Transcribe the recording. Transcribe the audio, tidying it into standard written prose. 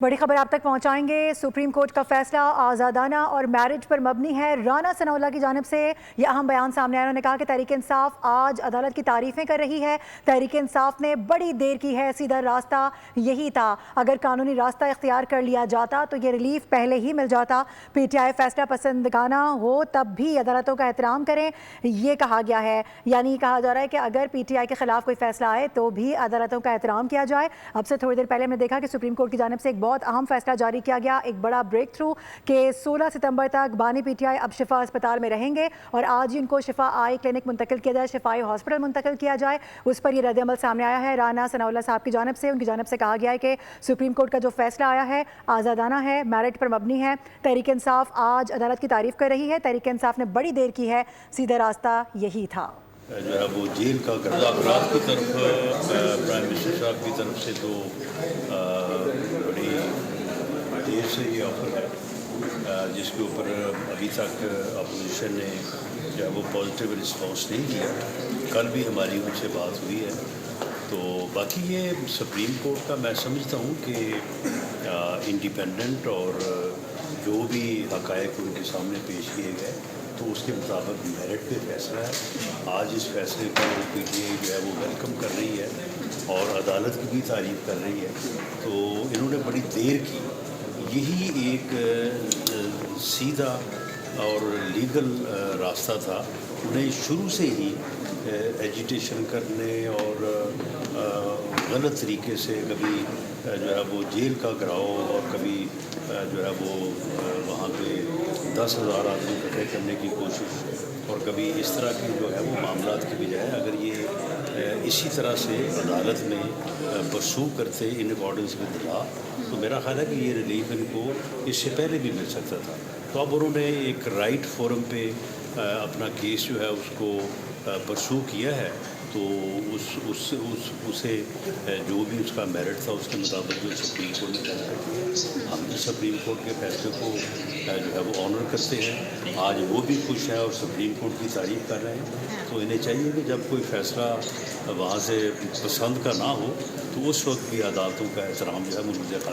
بڑی خبر آپ تک پہنچائیں گے۔ سپریم کورٹ کا فیصلہ آزادانہ اور میرج پر مبنی ہے۔ رانا ثناء اللہ کی جانب سے یہ اہم بیان سامنے آیا۔ انہوں نے کہا کہ تحریک انصاف آج عدالت کی تعریفیں کر رہی ہے۔ تحریک انصاف نے بڑی دیر کی ہے، سیدھا راستہ یہی تھا۔ اگر قانونی راستہ اختیار کر لیا جاتا تو یہ ریلیف پہلے ہی مل جاتا۔ پی ٹی آئی فیصلہ پسندگانہ ہو تب بھی عدالتوں کا احترام کریں، یہ کہا گیا ہے۔ یعنی کہا جا رہا ہے کہ اگر پی ٹی آئی کے خلاف کوئی فیصلہ آئے تو بھی عدالتوں کا احترام کیا جائے۔ اب سے تھوڑی دیر پہلے ہم نے دیکھا کہ سپریم کورٹ کی جانب سے ایک بہت اہم فیصلہ جاری کیا گیا، ایک بڑا بریک تھرو کہ 16 ستمبر تک بانی پی ٹی آئی اب شفا اسپتال میں رہیں گے اور آج ہی ان کو شفا آئی کلینک منتقل کیا جائے، شفائی ہاسپٹل منتقل کیا جائے۔ اس پر یہ رد عمل سامنے آیا ہے رانا ثناء اللہ صاحب کی جانب سے۔ ان کی جانب سے کہا گیا ہے کہ سپریم کورٹ کا جو فیصلہ آیا ہے آزادانہ ہے، میرٹ پر مبنی ہے۔ تحریک انصاف آج عدالت کی تعریف کر رہی ہے۔ تحریک انصاف نے بڑی دیر کی ہے، سیدھا راستہ یہی تھا۔ جو ہے وہ جیل کا افراد کی طرف پرائم منسٹر صاحب کی طرف سے تو بڑی دیر سے یہ آفر ہے، جس کے اوپر ابھی تک اپوزیشن نے جو ہے وہ پازیٹیو رسپانس نہیں دیا۔ کل بھی ہماری ان سے بات ہوئی ہے، تو باقی یہ سپریم کورٹ کا میں سمجھتا ہوں کہ انڈیپینڈنٹ اور جو بھی حقائق ان کے سامنے پیش کیے گئے تو اس کے مطابق میرٹ پہ فیصلہ ہے۔ آج اس فیصلے کو پی ٹی آئی جو ہے وہ ویلکم کر رہی ہے اور عدالت کی بھی تعریف کر رہی ہے، تو انہوں نے بڑی دیر کی۔ یہی ایک سیدھا اور لیگل راستہ تھا۔ انہیں شروع سے ہی ایجیٹیشن کرنے اور غلط طریقے سے کبھی جو ہے وہ جیل کا گراؤ اور کبھی جو ہے وہ وہاں پہ 10,000 آدمی اکٹھے کرنے کی کوشش اور کبھی اس طرح کے جو ہے وہ معاملات کی بجائے اگر یہ اسی طرح سے عدالت میں پرسو کرتے ان اکارڈنس ود لا تو میرا خیال ہے کہ یہ ریلیف ان کو اس سے پہلے بھی مل سکتا تھا۔ تو اب انہوں نے ایک رائٹ فورم پہ اپنا کیس جو ہے اس کو پرسو کیا ہے، تو اسے جو بھی اس کا میرٹ تھا اس کے مطابق جو سپریم کورٹ نے فیصلہ کیا، ہم بھی سپریم کورٹ کے فیصلے کو جو ہے وہ آنر کرتے ہیں۔ آج وہ بھی خوش ہیں اور سپریم کورٹ کی تعریف کر رہے ہیں، تو انہیں چاہیے کہ جب کوئی فیصلہ وہاں سے پسند کا نہ ہو تو اس وقت بھی عدالتوں کا احترام جو ہے مجوز خاطر